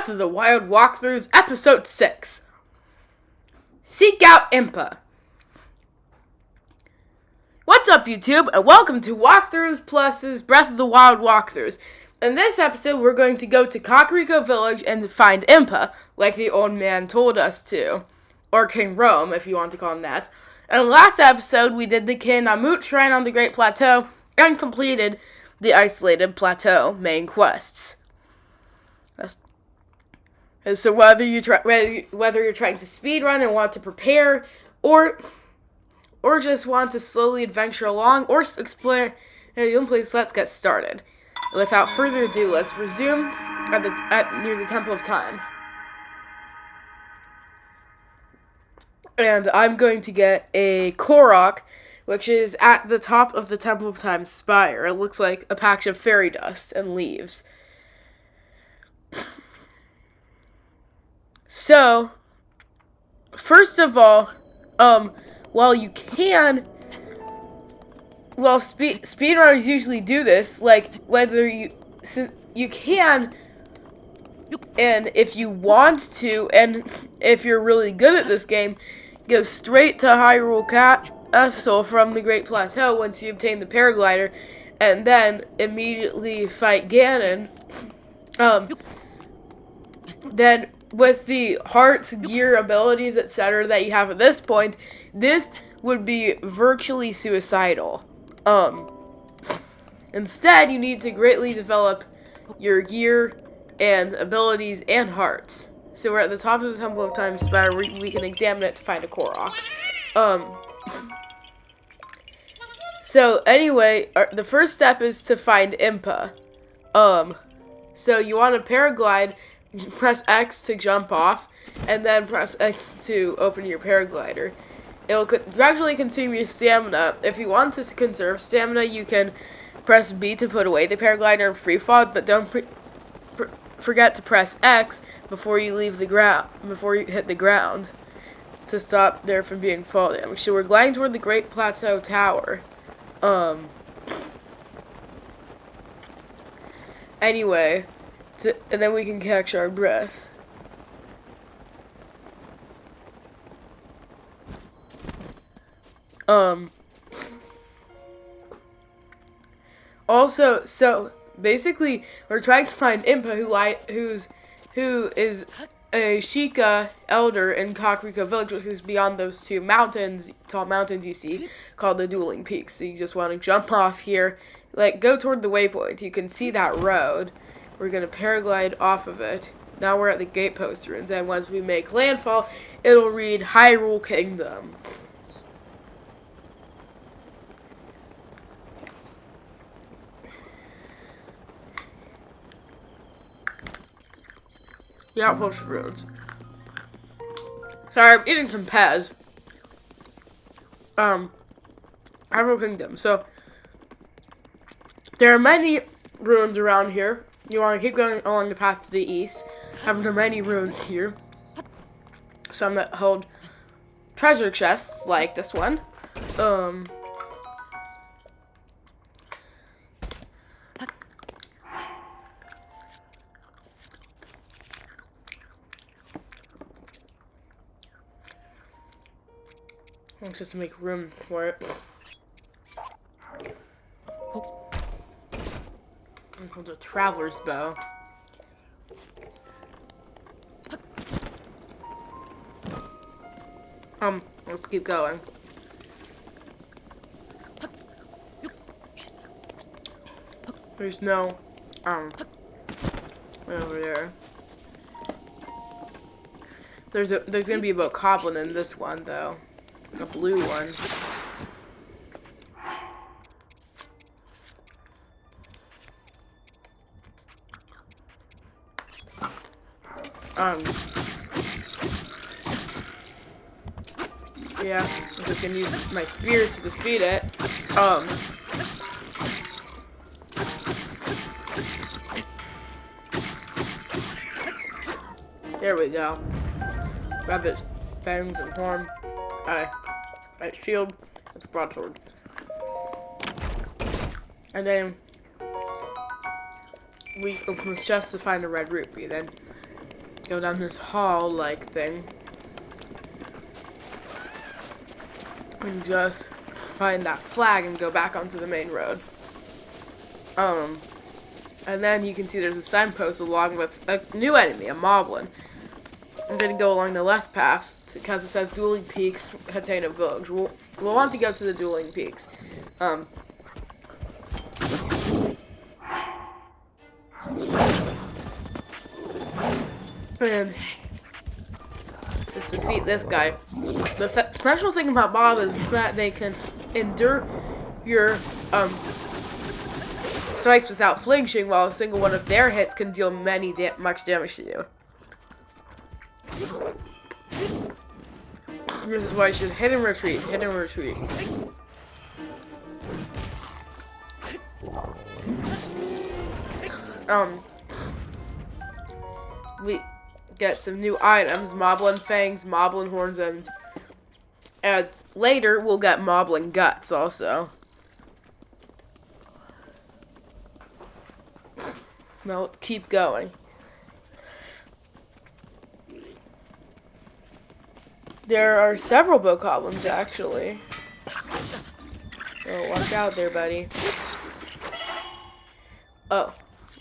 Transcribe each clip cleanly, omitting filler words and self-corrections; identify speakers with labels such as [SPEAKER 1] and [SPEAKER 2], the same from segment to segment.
[SPEAKER 1] Breath of the Wild Walkthroughs, Episode 6. Seek out Impa. What's up, YouTube, and welcome to Walkthroughs Plus's Breath of the Wild Walkthroughs. In this episode, we're going to go to Kakariko Village and find Impa, like the old man told us to. Or King Rome, if you want to call him that. In the last episode, we did the Kinamut Shrine on the Great Plateau and completed the Isolated Plateau main quests. So whether you're trying to speedrun and want to prepare, or just want to slowly adventure along, or explore your own place, let's get started. Without further ado, let's resume near the Temple of Time. And I'm going to get a Korok, which is at the top of the Temple of Time spire. It looks like a patch of fairy dust and leaves. So, first of all, while you can, speedrunners usually do this, like, whether you can, and if you want to, and if you're really good at this game, go straight to Hyrule Castle from the Great Plateau once you obtain the paraglider, and then immediately fight Ganon. Then, with the hearts, gear, abilities, etc. that you have at this point, this would be virtually suicidal. Instead, you need to greatly develop your gear and abilities and hearts. So we're at the top of the Temple of Time spire. We can examine it to find a Korok. So anyway, the first step is to find Impa. So you want to paraglide. Press X to jump off, and then press X to open your paraglider. It will gradually consume your stamina. If you want to conserve stamina, you can press B to put away the paraglider and free fall, but don't forget to press X before you leave the ground, before you hit the ground, to stop there from being fall damage. So we're gliding toward the Great Plateau Tower. Anyway. And then we can catch our breath. Also, so basically, we're trying to find Impa, who is a Sheikah elder in Kakariko Village, which is beyond those two tall mountains you see, called the Dueling Peaks. So you just want to jump off here, go toward the waypoint. You can see that road. We're going to paraglide off of it. Now we're at the Gatepost ruins, and once we make landfall, it'll read Hyrule Kingdom. The Outpost ruins. Sorry, I'm eating some Pez. Hyrule Kingdom. So, there are many ruins around here. You want to keep going along the path to the east. There are many ruins here. Some that hold treasure chests, like this one. It's just to make room for it. Called a traveler's bow. Let's keep going. There's no, over there. There's gonna be a bokoblin in this one though, a blue one. Yeah, I'm just gonna use my spear to defeat it. There we go. Grab its fangs and horn. Right shield, its broadsword. And then we open the chest to find a red rupee. Then go down this hall-like thing. And just find that flag and go back onto the main road. And then you can see there's a signpost along with a new enemy, a moblin. I'm gonna go along the left path because it says Dueling Peaks, Hatena Village. We'll want to go to the Dueling Peaks. And let's defeat this guy. The special thing about Bob is that they can endure your strikes without flinching, while a single one of their hits can deal much damage to you. This is why you should hit and retreat, hit and retreat. We get some new items, Moblin Fangs, Moblin Horns, and later we'll get Moblin Guts also. Now let's keep going. There are several bokoblins actually. Oh, watch out there, buddy. Oh,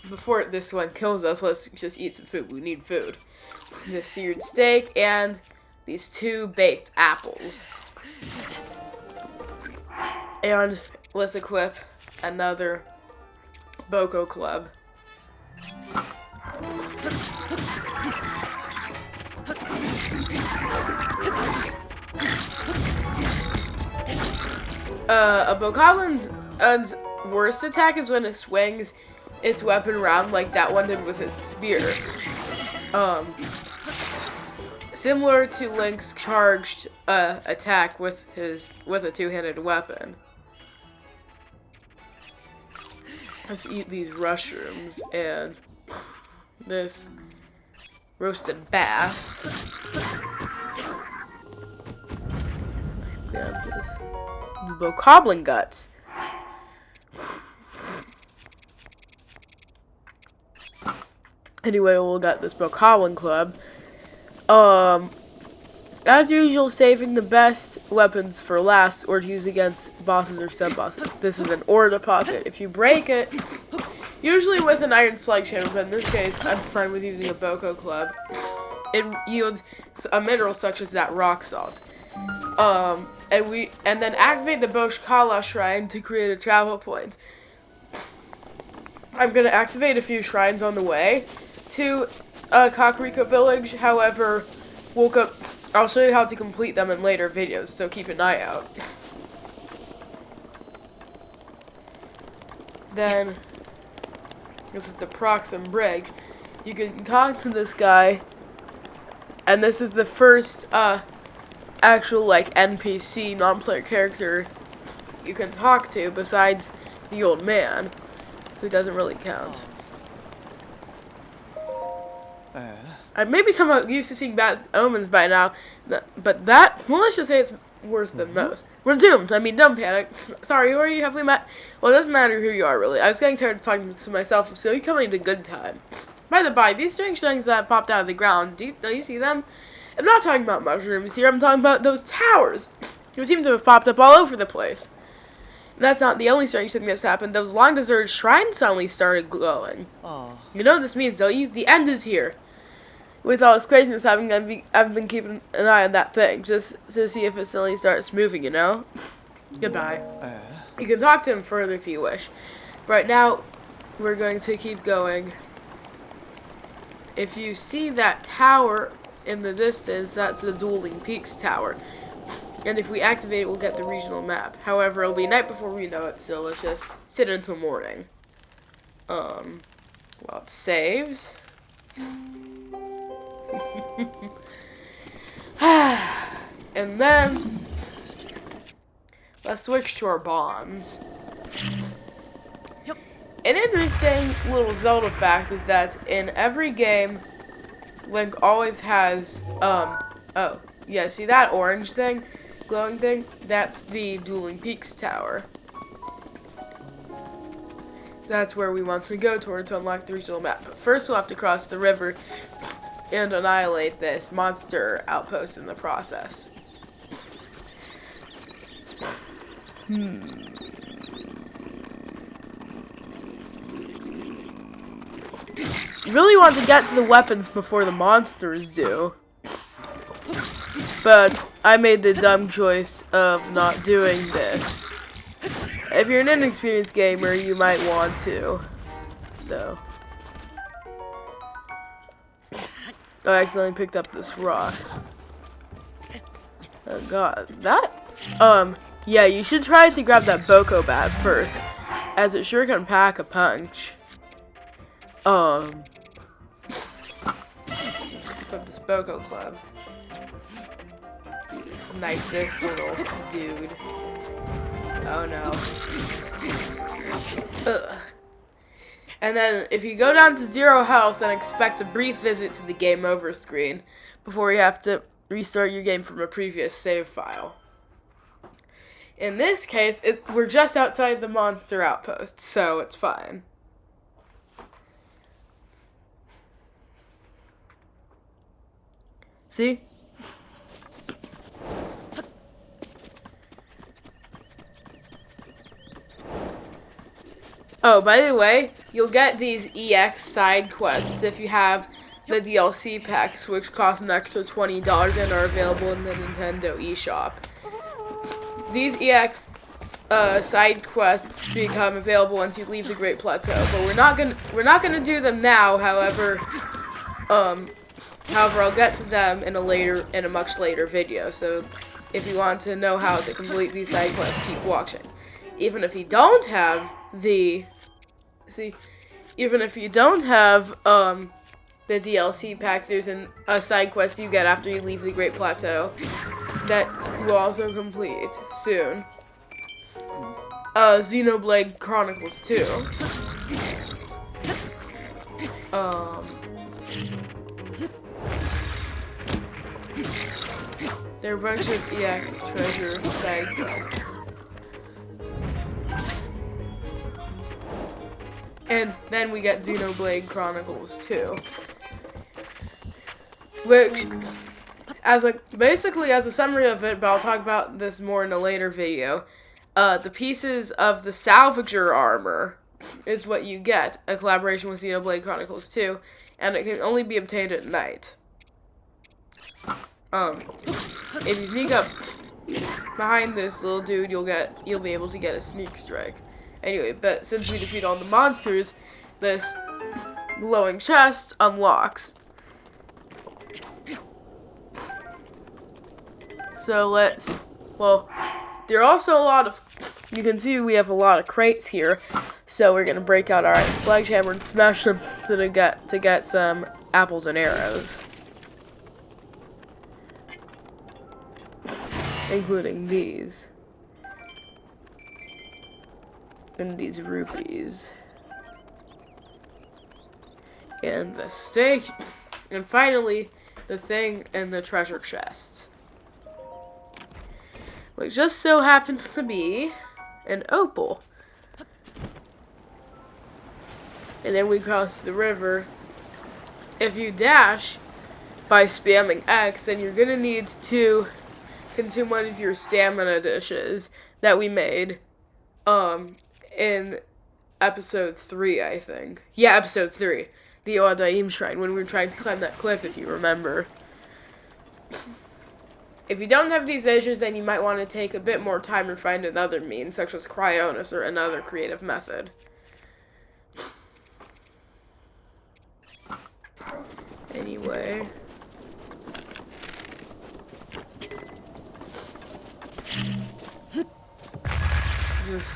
[SPEAKER 1] before this one kills us, let's just eat some food. We need food. This seared steak and these 2 baked apples. And let's equip another Boko Club. A Bokoblin's worst attack is when it swings its weapon around like that one did with its spear. Similar to Link's charged attack with a 2-handed weapon. Let's eat these mushrooms and this roasted bass. Yeah, this Bokoblin guts. Anyway, we'll get this Bokoblin Club. As usual, saving the best weapons for last or to use against bosses or sub-bosses. This is an ore deposit. If you break it, usually with an iron sledgehammer, but in this case, I'm fine with using a Boko Club. It yields a mineral such as that rock salt. And then activate the Boshkala Shrine to create a travel point. I'm gonna activate a few shrines on the way to Kakariko Village. However, I'll show you how to complete them in later videos, so keep an eye out. Then, this is the Proxim Bridge. You can talk to this guy, and this is the first actual NPC non-player character you can talk to besides the old man, who doesn't really count. Maybe someone used to seeing bad omens by now, but that, well, let's just say it's worse than most. We're doomed. Don't panic. Sorry, who are you? Have we met? Well, it doesn't matter who you are, really. I was getting tired of talking to myself, so you're coming at a good time. By the by, these strange things that popped out of the ground, do you see them? I'm not talking about mushrooms here, I'm talking about those towers. They seem to have popped up all over the place. And that's not the only strange thing that's happened. Those long-deserted shrines suddenly started glowing. Aww. You know what this means, don't you? The end is here. With all this craziness happening, I've been keeping an eye on that thing, just to see if it suddenly starts moving, you know? Goodbye. You can talk to him further if you wish. Right now, we're going to keep going. If you see that tower in the distance, that's the Dueling Peaks tower. And if we activate it, we'll get the regional map. However, it'll be night before we know it, so let's just sit until morning. Well, it saves. And then let's switch to our bombs. An interesting little Zelda fact is that in every game, Link always has oh yeah, see that orange thing, glowing thing? That's the Dueling Peaks tower. That's where we want to go towards to unlock the regional map. But first we'll have to cross the river and annihilate this monster outpost in the process. You really want to get to the weapons before the monsters do. But I made the dumb choice of not doing this. If you're an inexperienced gamer, you might want to, though. I accidentally picked up this rock. Oh god, yeah, you should try to grab that Boko bat first, as it sure can pack a punch. Equip this Boko club. Snipe this little dude. Oh no. Ugh. And then, if you go down to 0 health, then expect a brief visit to the game over screen before you have to restart your game from a previous save file. In this case, we're just outside the monster outpost, so it's fine. See? Oh, by the way, you'll get these EX side quests if you have the DLC packs, which cost an extra $20 and are available in the Nintendo eShop. These EX side quests become available once you leave the Great Plateau, but we're not gonna do them now. However, I'll get to them in a much later video. So, if you want to know how to complete these side quests, keep watching. Even if you don't have the DLC packs, there's a side quest you get after you leave the Great Plateau that will also complete soon. Xenoblade Chronicles 2. There are a bunch of EX treasure side quests. And then we get Xenoblade Chronicles 2. Which, basically as a summary of it, but I'll talk about this more in a later video, the pieces of the Salvager armor is what you get, a collaboration with Xenoblade Chronicles 2, and it can only be obtained at night. If you sneak up behind this little dude, you'll be able to get a sneak strike. Anyway, but since we defeat all the monsters, this glowing chest unlocks. So there are also a lot of, you can see we have a lot of crates here, so we're gonna break out our sledgehammer and smash them to get some apples and arrows. Including these. And these rupees. And the steak. And finally, the thing in the treasure chest. Which just so happens to be an opal. And then we cross the river. If you dash by spamming X, then you're gonna need to consume one of your stamina dishes that we made in episode 3, I think. Yeah, episode 3. The Oadaim Shrine, when we were trying to climb that cliff, if you remember. If you don't have these dishes, then you might want to take a bit more time and find another means, such as Cryonis or another creative method. Anyway. Just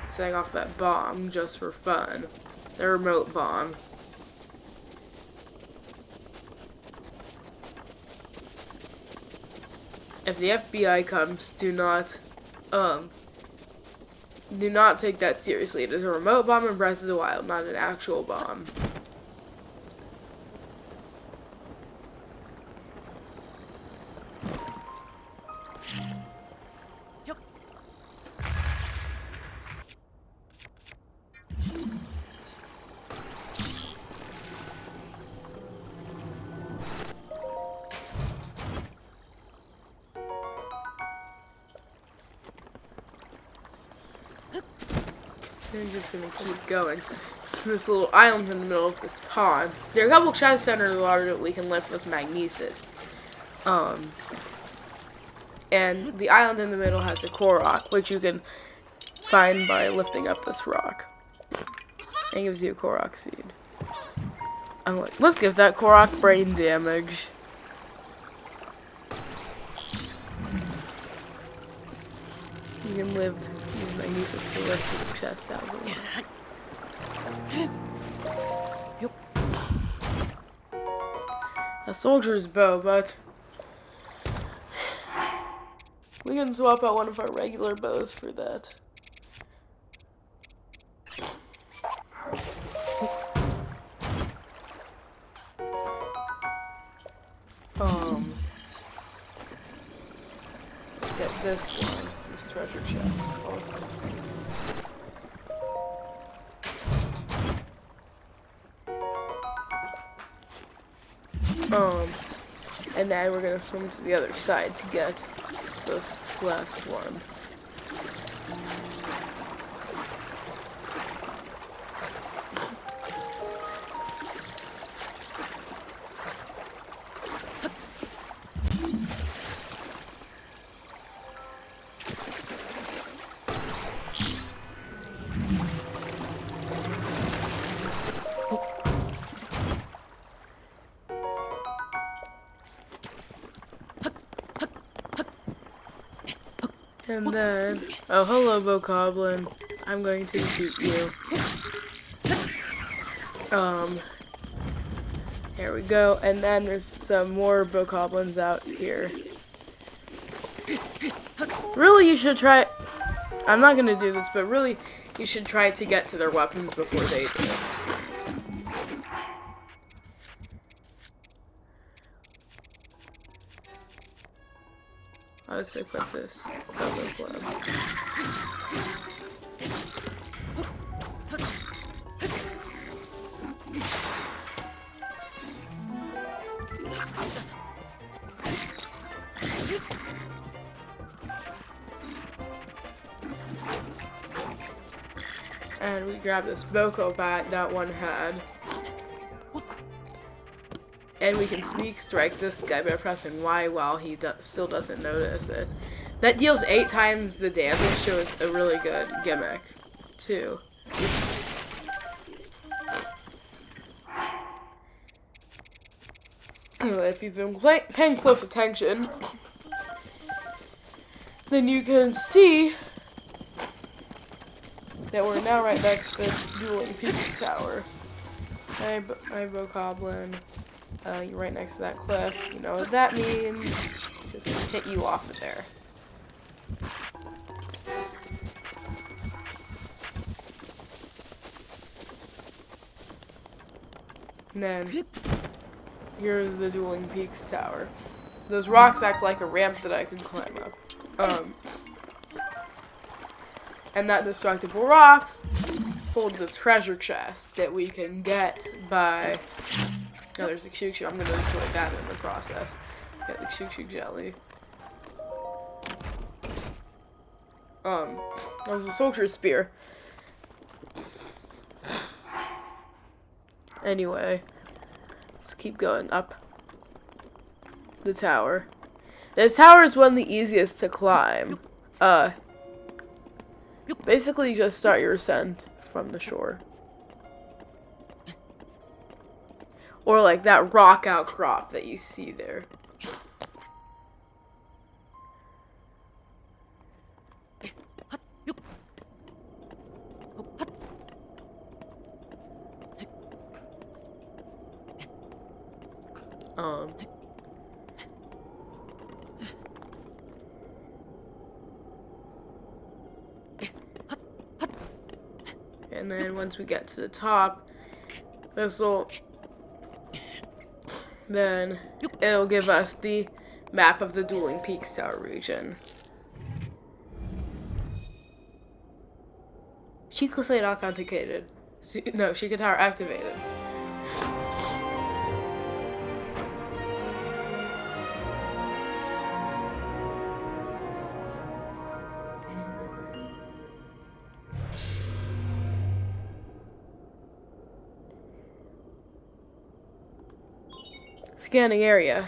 [SPEAKER 1] setting off that bomb just for fun. The remote bomb. If the FBI comes, do not take that seriously. It is a remote bomb in Breath of the Wild, not an actual bomb. I'm just gonna keep going to this little island in the middle of this pond. There are a couple chests under the water that we can lift with magnesis. And the island in the middle has a Korok, which you can find by lifting up this rock. It gives you a Korok seed. I'm like, let's give that Korok brain damage. You can use magnesis to lift this chest out of the water. A soldier's bow, but we can swap out one of our regular bows for that. Let's get this one, this treasure chest also. And then we're gonna swim to the other side to get this last one. And then, oh hello Bokoblin, I'm going to shoot you. Here we go, and then there's some more Bokoblins out here. Really, you should try, I'm not gonna do this, but really, you should try to get to their weapons before they do. Let's equip this. And we grab this Boko bat that one had. And we can sneak strike this guy by pressing Y while he still doesn't notice it. That deals 8 times the damage, so it's a really good gimmick, too. Anyway, if you've been paying close attention, then you can see that we're now right next to the Dueling Peaks Tower. Hi, Bokoblin. You're right next to that cliff. You know what that means. Just gonna hit you off of there. And then, here's the Dueling Peaks Tower. Those rocks act like a ramp that I can climb up. And that destructible rocks holds a treasure chest that we can get by... No, there's a Kshu-Kshu. I'm gonna destroy that in the process. Get the Kshu-Kshu jelly. That was a soldier spear. Anyway, let's keep going up the tower. This tower is one of the easiest to climb. Basically, you just start your ascent from the shore. Or like that rock outcrop that you see there. And then once we get to the top, then it'll give us the map of the Dueling Peaks Tower region. Sheikah Slate authenticated. No, Sheikah Tower activated. Scanning area.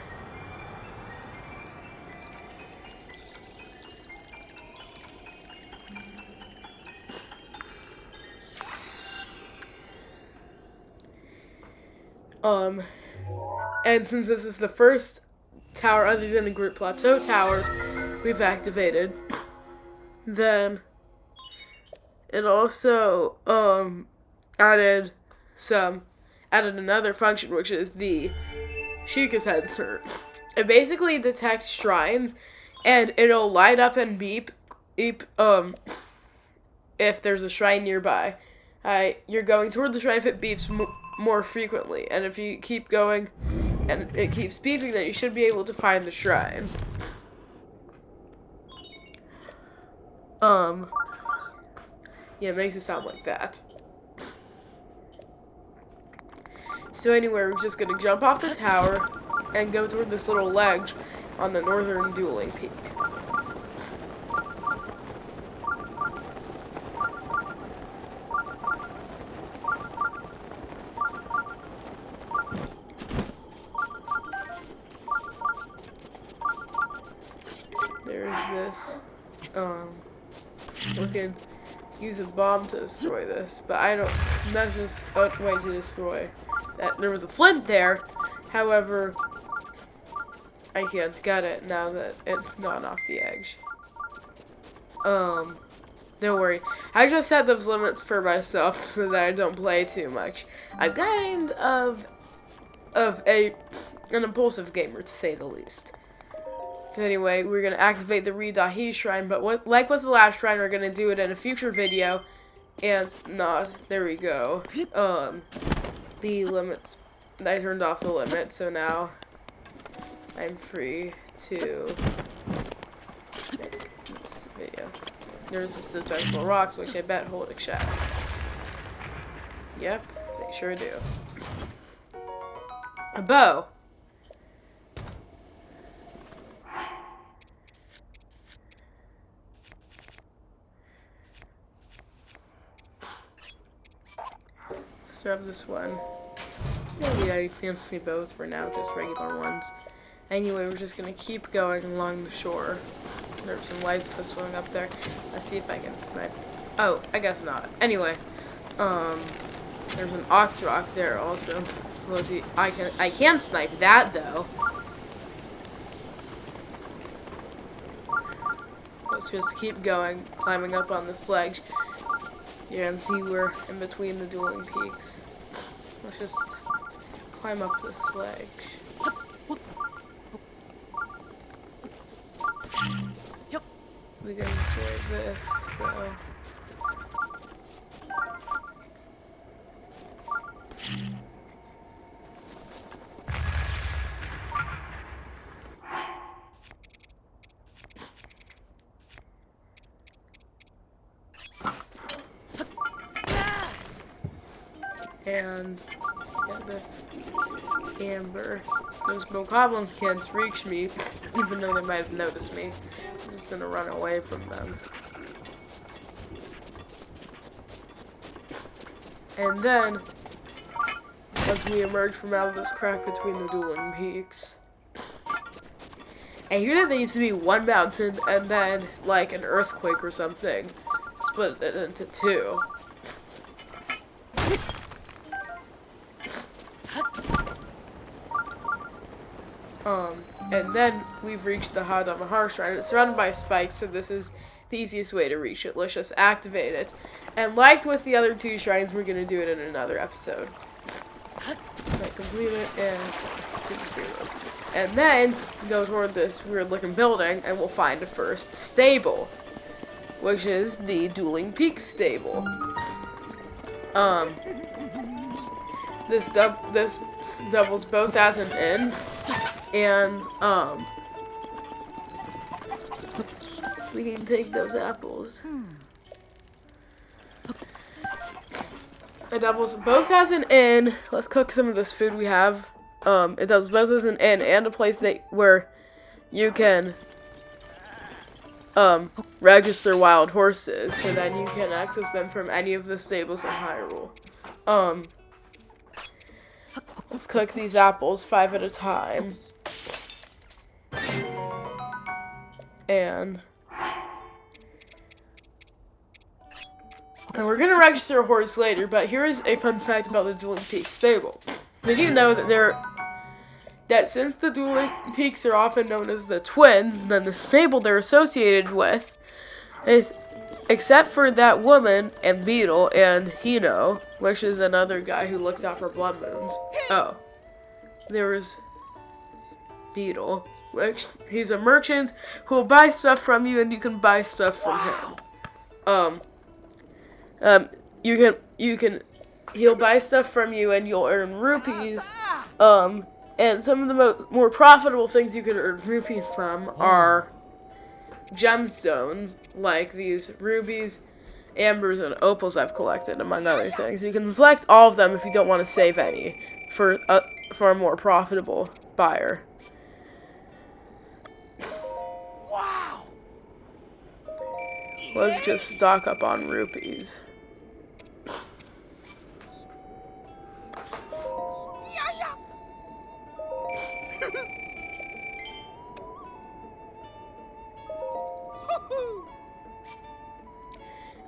[SPEAKER 1] And since this is the first tower other than the Group Plateau Tower we've activated, then it also added another function, which is the Sheikah sensor. It basically detects shrines, and it'll light up and beep if there's a shrine nearby. You're going toward the shrine if it beeps more frequently, and if you keep going and it keeps beeping, then you should be able to find the shrine. Yeah, it makes it sound like that. So anyway, we're just gonna jump off the tower and go toward this little ledge on the northern dueling peak. There's this, we can use a bomb to destroy this, but that's just a way to destroy that. There was a flint there, however, I can't get it now that it's gone off the edge. Don't worry, I just set those limits for myself so that I don't play too much. I'm kind of an impulsive gamer, to say the least. Anyway, we're going to activate the Re-Dahi shrine, but like with the last shrine, we're going to do it in a future video, and there we go. The limits, I turned off the limit, so now I'm free to make this video. There's this destructible rocks, which I bet hold a chest. Yep, they sure do. A bow. Let's grab this one. Maybe I fancy bows for now, just regular ones. Anyway, we're just gonna keep going along the shore. There's some lights going up there. Let's see if I can snipe. Oh, I guess not. Anyway, there's an ox rock there also. We'll see. I can snipe that though. Let's just keep going, climbing up on this ledge. You can see we're in between the dueling peaks. Let's just climb up this ledge. We can destroy this, though. And yeah, this amber. Those bokoblins can't reach me, even though they might have noticed me. I'm just gonna run away from them. And then, as we emerge from out of this crack between the dueling peaks, I hear that there used to be one mountain and then, like, an earthquake or something split it into two. And then we've reached the Hadamahar shrine. It's surrounded by spikes, so this is the easiest way to reach it. Let's just activate it. And like with the other two shrines, we're going to do it in another episode. Let's complete it and then go toward this weird looking building and we'll find a first stable, which is the Dueling Peaks stable. This doubles both as an inn, and we can take those apples. It doubles both as an inn. Let's cook some of this food we have. It does both as an inn and a place where you can register wild horses, so then you can access them from any of the stables in Hyrule. Let's cook these apples 5 at a time. And we're gonna register a horse later, but here is a fun fact about the Dueling Peaks stable. Did you know that since the Dueling Peaks are often known as the twins, then the stable they're associated with, except for that woman and Beetle and Hino, which is another guy who looks out for blood moons. Oh, there was Beetle, which he's a merchant who will buy stuff from you, and you can buy stuff from him. He'll buy stuff from you, and you'll earn rupees. And some of the more profitable things you can earn rupees from are gemstones, like these rubies, ambers, and opals I've collected, among other things. You can select all of them if you don't want to save any for a more profitable buyer.
[SPEAKER 2] Wow!
[SPEAKER 1] Let's just stock up on rupees.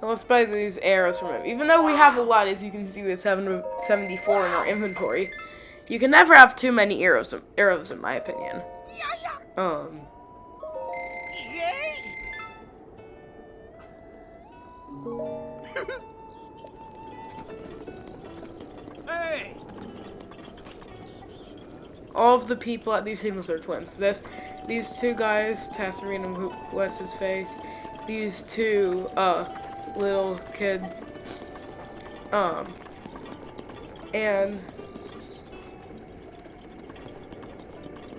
[SPEAKER 1] And let's buy these arrows from him. Even though we have a lot, as you can see, we have 74 in our inventory. You can never have too many arrows in my opinion.
[SPEAKER 2] Hey!
[SPEAKER 1] All of the people at these tables are twins. These two guys, Tasserine and what's his face? These two, little kids, and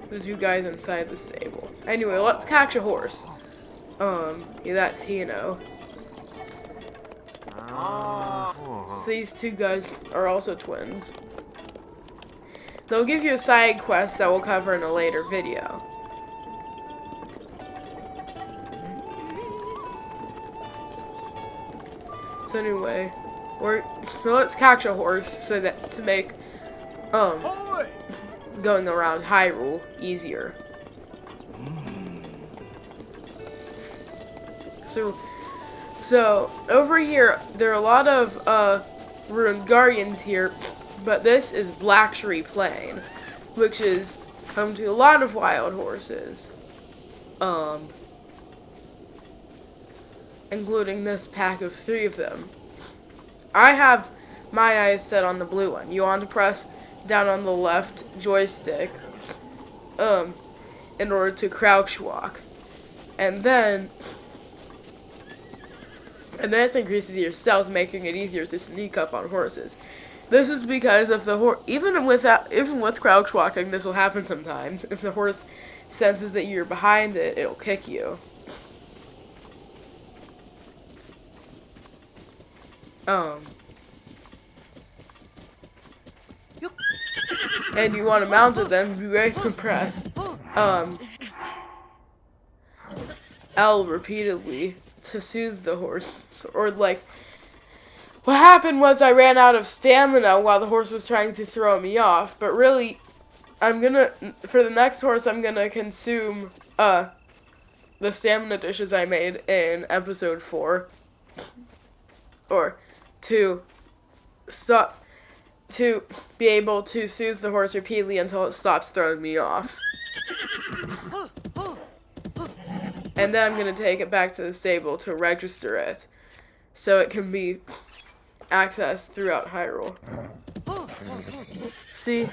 [SPEAKER 1] the two guys inside the stable. Anyway, let's catch a horse. Yeah, that's Hino. So these two guys are also twins. They'll give you a side quest that we'll cover in a later video. So anyway, so let's catch a horse so that to make going around Hyrule easier. So over here there are a lot of ruined guardians here, but this is Blacktree Plain, which is home to a lot of wild horses. Including this pack of 3 of them. I have my eyes set on the blue one. You want to press down on the left joystick in order to crouch walk. And then this increases your stealth, making it easier to sneak up on horses. This is because if the horse, even with crouch walking, this will happen sometimes. If the horse senses that you're behind it, it'll kick you. And you want to mount it, then be ready to press L repeatedly to soothe the horse. Or like, what happened was I ran out of stamina while the horse was trying to throw me off, but really, for the next horse, I'm gonna consume the stamina dishes I made in episode 4. Or to be able to soothe the horse repeatedly until it stops throwing me off. And then I'm going to take it back to the stable to register it, so it can be accessed throughout Hyrule. See?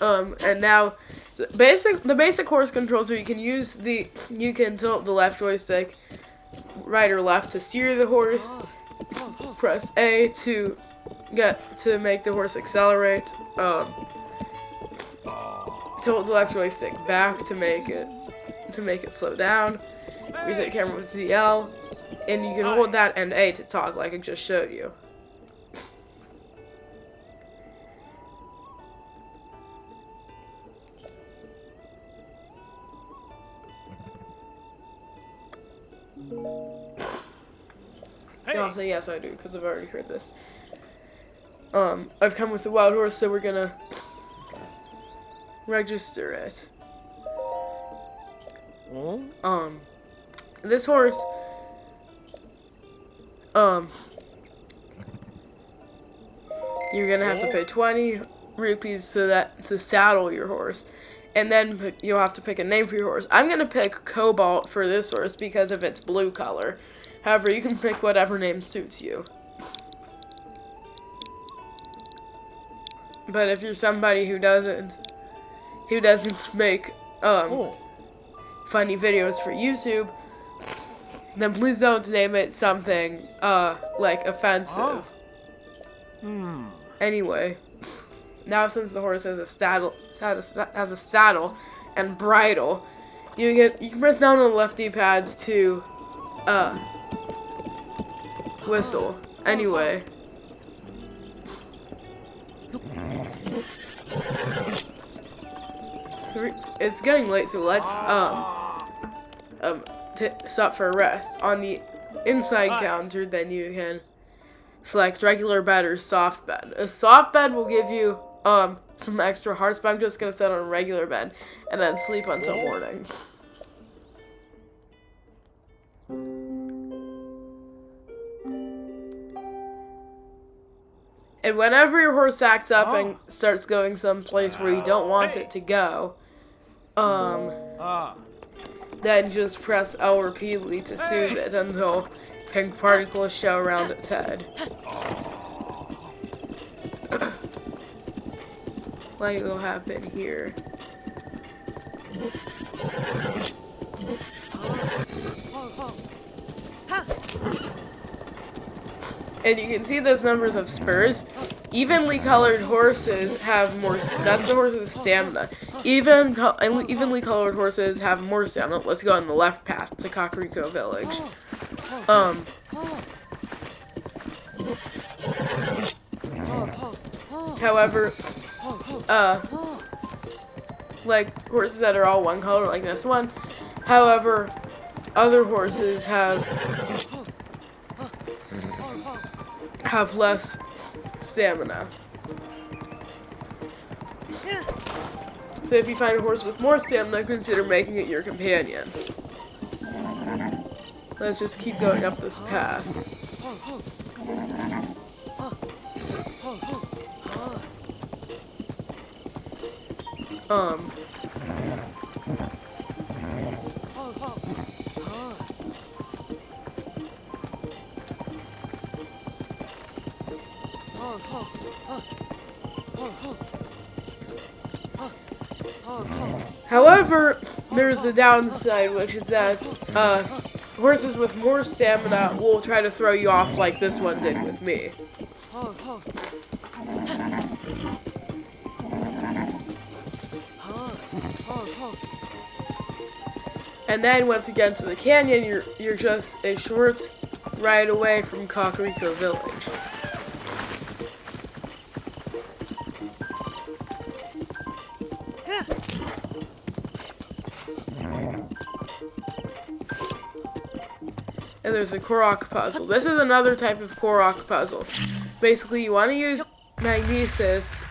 [SPEAKER 1] And now, the basic horse controls are you can tilt the left joystick right or left to steer the horse. Press A to make the horse accelerate. Tilt the left joystick back to make it slow down. Reset camera with ZL, and you can hold that and A to talk, like I just showed you. And I'll say yes, I do, because I've already heard this. I've come with the wild horse, so we're gonna register it. This horse, you're gonna have to pay 20 rupees to saddle your horse. And then you'll have to pick a name for your horse. I'm gonna pick Cobalt for this horse because of its blue color. However, you can pick whatever name suits you. But if you're somebody who doesn't make funny videos for YouTube, then please don't name it something like offensive. Anyway, now since the horse has a saddle and bridle, you can press down on the left D-pad to whistle. Anyway. It's getting late, so let's stop for a rest. On the inside counter, then you can select regular bed or soft bed. A soft bed will give you some extra hearts, but I'm just gonna set on a regular bed and then sleep until morning. And whenever your horse acts up and starts going someplace where you don't want it to go, then just press L repeatedly to soothe it until pink particles show around its head. Like will happen here. And you can see those numbers of spurs. Evenly colored horses have more. That's the horse's stamina. Evenly colored horses have more stamina. Let's go on the left path to Kakariko Village. However, like horses that are all one color, like this one. However, other horses have less stamina. So if you find a horse with more stamina, consider making it your companion. Let's just keep going up this path. However, there's a downside, which is that horses with more stamina will try to throw you off like this one did with me. And then once you get into the canyon, you're just a short ride away from Kakariko Village. And there's a Korok puzzle. This is another type of Korok puzzle. Basically, you want to use magnesis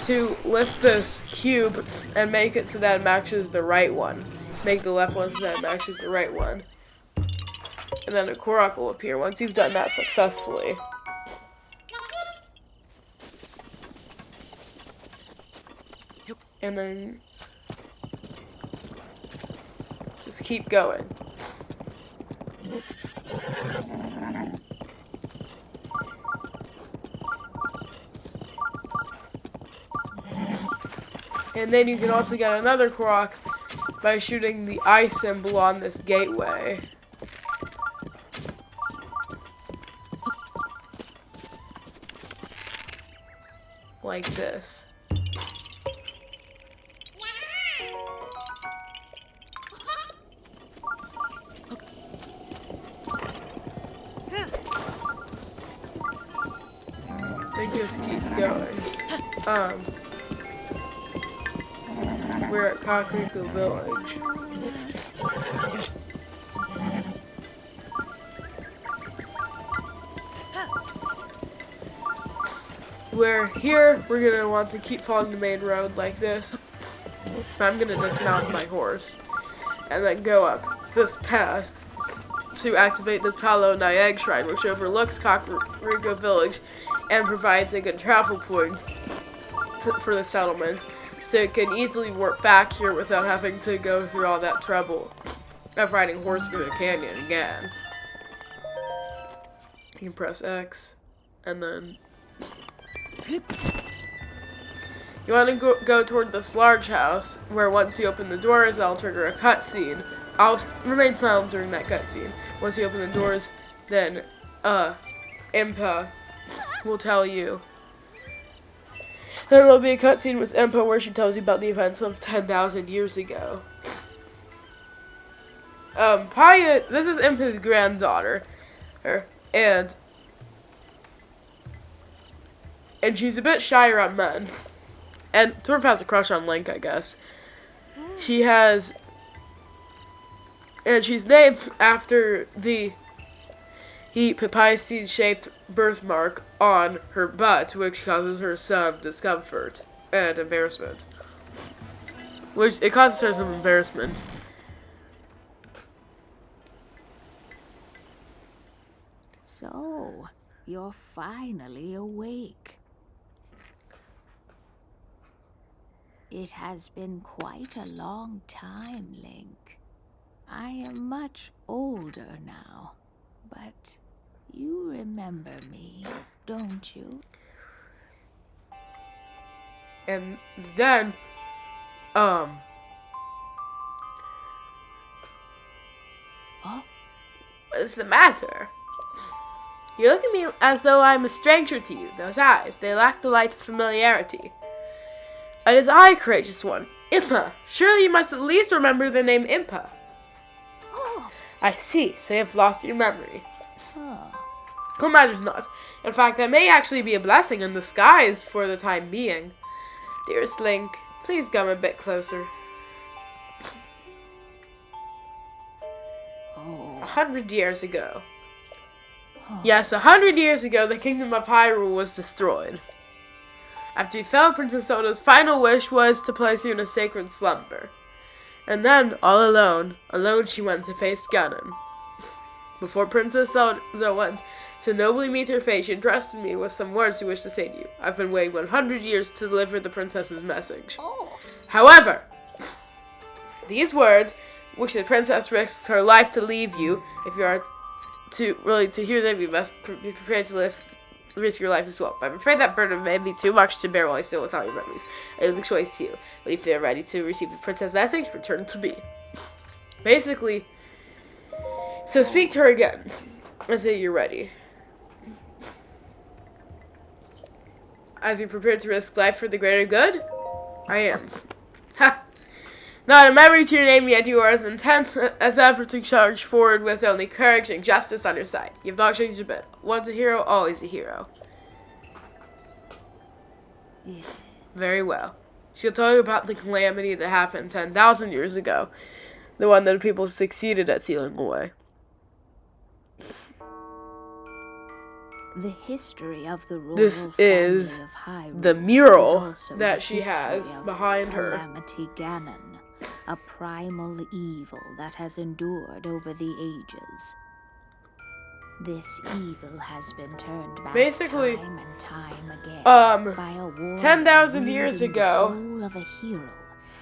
[SPEAKER 1] to lift this cube and make it so that it matches the right one. Make the left one so that it matches the right one. And then a Korok will appear once you've done that successfully. And then just keep going. And then you can also get another Korok by shooting the eye symbol on this gateway. Like this. They just keep going. We're at Kakariko Village. Where here, we're gonna want to keep following the main road like this. I'm gonna dismount my horse and then go up this path to activate the Talo Nyag Shrine, which overlooks Kakariko Village and provides a good travel point for the settlement. So it can easily warp back here without having to go through all that trouble of riding horse through a canyon again. You can press X, and then you want to go toward this large house, where once you open the doors, that'll trigger a cutscene. I'll remain silent during that cutscene. Once you open the doors, then Impa will tell you. Then it'll be a cutscene with Impa where she tells you about the events of 10,000 years ago. Paya, this is Impa's granddaughter, and she's a bit shy around men, and sort of has a crush on Link, I guess. She has, and she's named after the papaya seed shaped birthmark on her butt, which causes her some discomfort and embarrassment. Which, it causes her some embarrassment.
[SPEAKER 3] So, you're finally awake. It has been quite a long time, Link. I am much older now, but you remember me, don't you?
[SPEAKER 1] And then,
[SPEAKER 3] Oh,
[SPEAKER 1] what's the matter? You look at me as though I'm a stranger to you. Those eyes, they lack the light of familiarity. It is I, courageous one, Impa. Surely you must at least remember the name Impa.
[SPEAKER 3] oh,
[SPEAKER 1] I see, so you have lost your memory.
[SPEAKER 3] oh.
[SPEAKER 1] It matters not. In fact, that may actually be a blessing in disguise for the time being. Dearest Link, please come a bit closer.
[SPEAKER 3] Oh.
[SPEAKER 1] 100 years ago.
[SPEAKER 3] Oh.
[SPEAKER 1] Yes, 100 years ago, the kingdom of Hyrule was destroyed. After you fell, Princess Zelda's final wish was to place you in a sacred slumber. And then, all alone she went to face Ganon. Before Princess Zelda went to nobly meet her fate, she entrusted me with some words she wished to say to you. I've been waiting 100 years to deliver the princess's message.
[SPEAKER 3] Oh.
[SPEAKER 1] However, these words, which the princess risks her life to leave you, if you are to hear them, you must be prepared to risk your life as well. But I'm afraid that burden may be too much to bear while I still without your memories. I leave the choice to you. But if you are ready to receive the princess' message, return to me. Basically, so speak to her again and say you're ready. As you prepare to risk life for the greater good, I am. Ha! Not a memory to your name, yet you are as intent as ever to charge forward with only courage and justice on your side. You have not changed a bit. Once a hero, always a hero.
[SPEAKER 3] Yeah.
[SPEAKER 1] Very well. She'll tell you about the calamity that happened 10,000 years ago. The one that people succeeded at sealing away.
[SPEAKER 3] The history of the royal
[SPEAKER 1] This is
[SPEAKER 3] family of Hyrule
[SPEAKER 1] the mural
[SPEAKER 3] is also
[SPEAKER 1] that
[SPEAKER 3] the
[SPEAKER 1] she has
[SPEAKER 3] history of
[SPEAKER 1] behind her.
[SPEAKER 3] Calamity Ganon, a primal evil that has endured over the ages. This evil has been turned back
[SPEAKER 1] Basically,
[SPEAKER 3] time and time again by a warrior
[SPEAKER 1] 10,000 years
[SPEAKER 3] wielding
[SPEAKER 1] ago,
[SPEAKER 3] the soul of a hero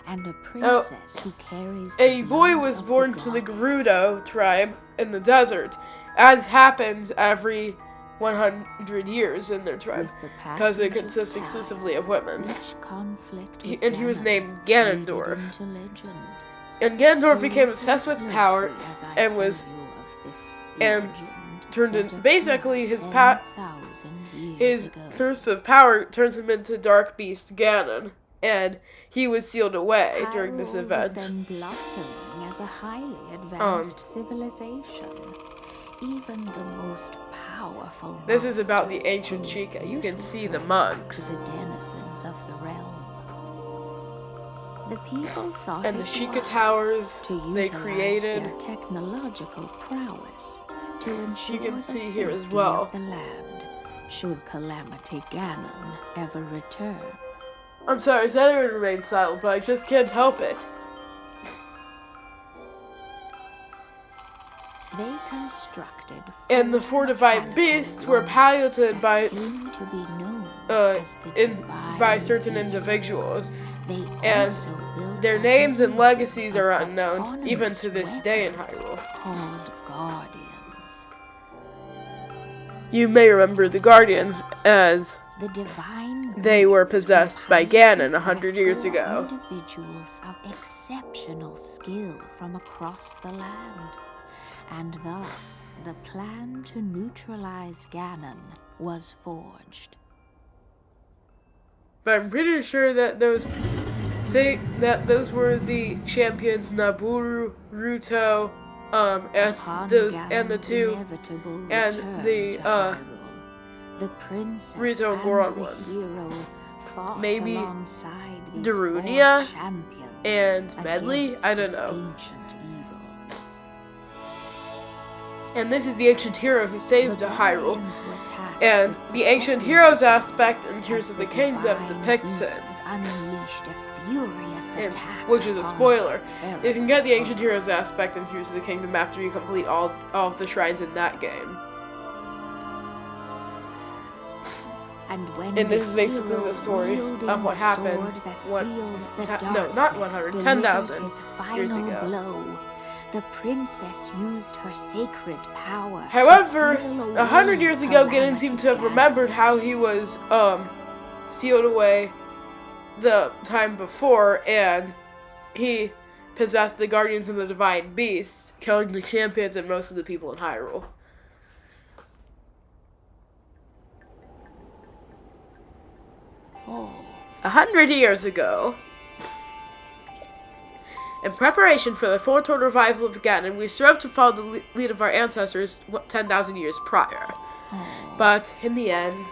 [SPEAKER 3] and a princess who carries
[SPEAKER 1] a
[SPEAKER 3] the
[SPEAKER 1] boy
[SPEAKER 3] blood
[SPEAKER 1] was
[SPEAKER 3] of
[SPEAKER 1] born
[SPEAKER 3] the
[SPEAKER 1] to the
[SPEAKER 3] goddess.
[SPEAKER 1] Gerudo tribe in the desert, as happens every 100 years in their tribe,
[SPEAKER 3] With the
[SPEAKER 1] because it
[SPEAKER 3] passage of
[SPEAKER 1] consists
[SPEAKER 3] time,
[SPEAKER 1] exclusively of women.
[SPEAKER 3] Rich conflict with
[SPEAKER 1] And he was
[SPEAKER 3] Ganon
[SPEAKER 1] named
[SPEAKER 3] faded
[SPEAKER 1] Ganondorf.
[SPEAKER 3] into legend.
[SPEAKER 1] And Ganondorf
[SPEAKER 3] So
[SPEAKER 1] became
[SPEAKER 3] listen
[SPEAKER 1] obsessed with power
[SPEAKER 3] closely as I
[SPEAKER 1] and
[SPEAKER 3] tell
[SPEAKER 1] was
[SPEAKER 3] you of this
[SPEAKER 1] and
[SPEAKER 3] legend
[SPEAKER 1] turned
[SPEAKER 3] that
[SPEAKER 1] in basically
[SPEAKER 3] occurred
[SPEAKER 1] his
[SPEAKER 3] 10,000 years
[SPEAKER 1] his
[SPEAKER 3] ago.
[SPEAKER 1] thirst of power turns him into Dark Beast Ganon, and he was sealed away during this
[SPEAKER 3] Hyrule
[SPEAKER 1] event.
[SPEAKER 3] was then blossoming as a highly advanced civilization. Even the most powerful
[SPEAKER 1] This is about the
[SPEAKER 3] monsters
[SPEAKER 1] ancient
[SPEAKER 3] posed
[SPEAKER 1] Chica. You can
[SPEAKER 3] little
[SPEAKER 1] see the
[SPEAKER 3] threat
[SPEAKER 1] monks.
[SPEAKER 3] to the denizens of the realm. The people thought
[SPEAKER 1] And
[SPEAKER 3] it
[SPEAKER 1] the Sheikah
[SPEAKER 3] wise
[SPEAKER 1] Towers
[SPEAKER 3] to
[SPEAKER 1] they
[SPEAKER 3] utilize
[SPEAKER 1] created.
[SPEAKER 3] their technological prowess to ensure
[SPEAKER 1] can
[SPEAKER 3] the
[SPEAKER 1] see here as
[SPEAKER 3] safety
[SPEAKER 1] well.
[SPEAKER 3] of the land should Calamity Ganon ever return.
[SPEAKER 1] I'm sorry, I said I would remain silent, but I just can't help it.
[SPEAKER 3] They constructed
[SPEAKER 1] And the four divine beasts were piloted by
[SPEAKER 3] to be known as the divine
[SPEAKER 1] by certain
[SPEAKER 3] beasts.
[SPEAKER 1] individuals,
[SPEAKER 3] They
[SPEAKER 1] and
[SPEAKER 3] also built
[SPEAKER 1] their
[SPEAKER 3] a
[SPEAKER 1] names and
[SPEAKER 3] legion
[SPEAKER 1] legacies
[SPEAKER 3] of
[SPEAKER 1] are unknown, even
[SPEAKER 3] autonomous
[SPEAKER 1] to this day in
[SPEAKER 3] weapons
[SPEAKER 1] Hyrule.
[SPEAKER 3] called Guardians.
[SPEAKER 1] You may remember the Guardians as
[SPEAKER 3] The divine
[SPEAKER 1] they were
[SPEAKER 3] beasts
[SPEAKER 1] possessed by
[SPEAKER 3] piloted
[SPEAKER 1] Ganon 100 years
[SPEAKER 3] four
[SPEAKER 1] ago.
[SPEAKER 3] Individuals of exceptional skill from across the land, and thus the plan to neutralize Ganon was forged.
[SPEAKER 1] But I'm pretty sure that those were the champions Naburu, Ruto,
[SPEAKER 3] Upon
[SPEAKER 1] and the
[SPEAKER 3] Ganon's
[SPEAKER 1] two
[SPEAKER 3] inevitable
[SPEAKER 1] and
[SPEAKER 3] return
[SPEAKER 1] the
[SPEAKER 3] to Hyrule, the princess
[SPEAKER 1] Rito
[SPEAKER 3] and
[SPEAKER 1] Goron
[SPEAKER 3] the
[SPEAKER 1] ones.
[SPEAKER 3] hero fought
[SPEAKER 1] Maybe
[SPEAKER 3] alongside these
[SPEAKER 1] Darunia
[SPEAKER 3] four champions
[SPEAKER 1] and Medley?
[SPEAKER 3] against
[SPEAKER 1] I don't
[SPEAKER 3] this
[SPEAKER 1] know.
[SPEAKER 3] ancient evil.
[SPEAKER 1] And this is the ancient hero who saved
[SPEAKER 3] The
[SPEAKER 1] Hyrule.
[SPEAKER 3] Guardians were tasked
[SPEAKER 1] And
[SPEAKER 3] with
[SPEAKER 1] the ancient
[SPEAKER 3] protecting
[SPEAKER 1] heroes
[SPEAKER 3] the
[SPEAKER 1] aspect in
[SPEAKER 3] as
[SPEAKER 1] Tears of the
[SPEAKER 3] the
[SPEAKER 1] Kingdom
[SPEAKER 3] divine
[SPEAKER 1] depicts it,
[SPEAKER 3] beasts unleashed a furious attack
[SPEAKER 1] which is a
[SPEAKER 3] upon
[SPEAKER 1] spoiler.
[SPEAKER 3] the
[SPEAKER 1] You can get the
[SPEAKER 3] terrible
[SPEAKER 1] ancient
[SPEAKER 3] foe.
[SPEAKER 1] heroes aspect in Tears of the Kingdom after you complete all of the shrines in that game.
[SPEAKER 3] And when
[SPEAKER 1] And this
[SPEAKER 3] the
[SPEAKER 1] is basically
[SPEAKER 3] hero
[SPEAKER 1] the story
[SPEAKER 3] wielding
[SPEAKER 1] of what
[SPEAKER 3] the
[SPEAKER 1] happened
[SPEAKER 3] sword that
[SPEAKER 1] when-
[SPEAKER 3] seals the
[SPEAKER 1] no, not
[SPEAKER 3] darkness
[SPEAKER 1] 100,
[SPEAKER 3] delivered
[SPEAKER 1] 10,000
[SPEAKER 3] his
[SPEAKER 1] years
[SPEAKER 3] final
[SPEAKER 1] ago.
[SPEAKER 3] blow, the princess used her sacred power to
[SPEAKER 1] However,
[SPEAKER 3] seal away
[SPEAKER 1] 100 years ago, Ganon
[SPEAKER 3] Calamity
[SPEAKER 1] seemed to have
[SPEAKER 3] Ganon.
[SPEAKER 1] remembered how he was sealed away the time before, and he possessed the Guardians and the Divine Beasts, killing the champions and most of the people in Hyrule.
[SPEAKER 3] Oh,
[SPEAKER 1] 100 years ago, in preparation for the foretold revival of Ganon, we strove to follow the lead of our ancestors 10,000 years prior. But in the end,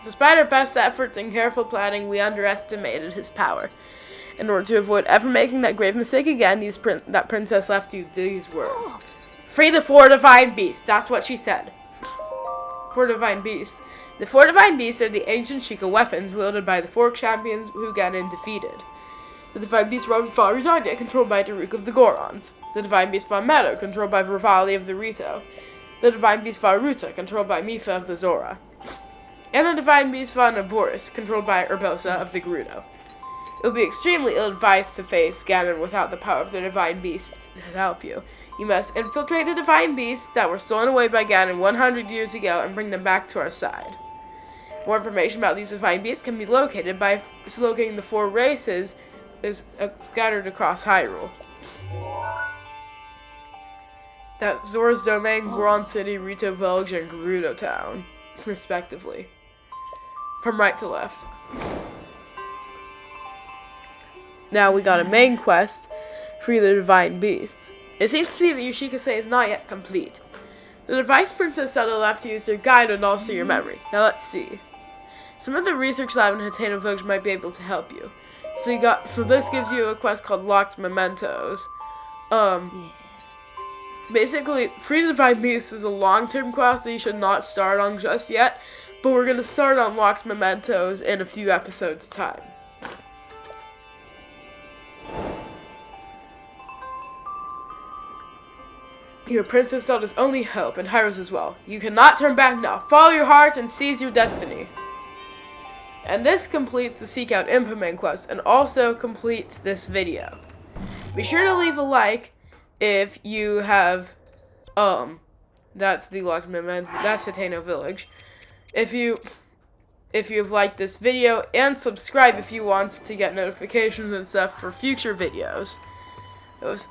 [SPEAKER 1] despite our best efforts and careful planning, we underestimated his power. In order to avoid ever making that grave mistake again, that princess left you these words. Free the four divine beasts. That's what she said. Four divine beasts. The four divine beasts are the ancient Sheikah weapons wielded by the four champions who Ganon defeated. The divine beast Von Farazania, controlled by Daruk of the Gorons. The divine beast Von Meadow, controlled by Rivali of the Rito. The divine beast Von Ruta, controlled by Mifa of the Zora. And the divine beast Von Naboris, controlled by Urbosa of the Gerudo. It would be extremely ill-advised to face Ganon without the power of the divine beasts to help you. You must infiltrate the divine beasts that were stolen away by Ganon 100 years ago and bring them back to our side. More information about these divine beasts can be located by locating the four races scattered across Hyrule. That's Zora's Domain, Goron City, Rito Village, and Gerudo Town, respectively. From right to left. Now we got a main quest, Free the Divine Beasts. It seems to me that your Shikase is not yet complete. The device Princess Zelda left to use your guide and also your memory. Now let's see. Some of the research lab in Hateno Village might be able to help you. So this gives you a quest called Locked Mementos. Basically, Free the Divine Beasts is a long-term quest that you should not start on just yet, but we're gonna start on Locked Mementos in a few episodes' time. Your Princess Zelda's only hope, and Hyrule's as well. You cannot turn back now. Follow your heart and seize your destiny. And this completes the Seek Out Impa main quest, and also completes this video. Be sure to leave a like if you have, that's the Locked Memento, that's Hateno Village. If you've liked this video, and subscribe if you want to get notifications and stuff for future videos.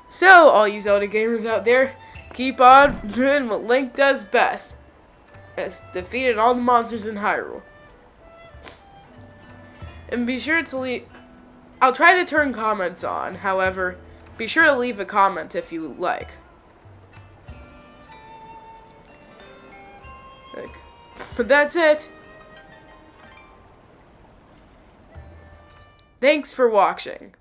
[SPEAKER 1] So, all you Zelda gamers out there, keep on doing what Link does best. It's defeating all the monsters in Hyrule. And be sure to leave... I'll try to turn comments on, however, be sure to leave a comment if you like. But that's it. Thanks for watching.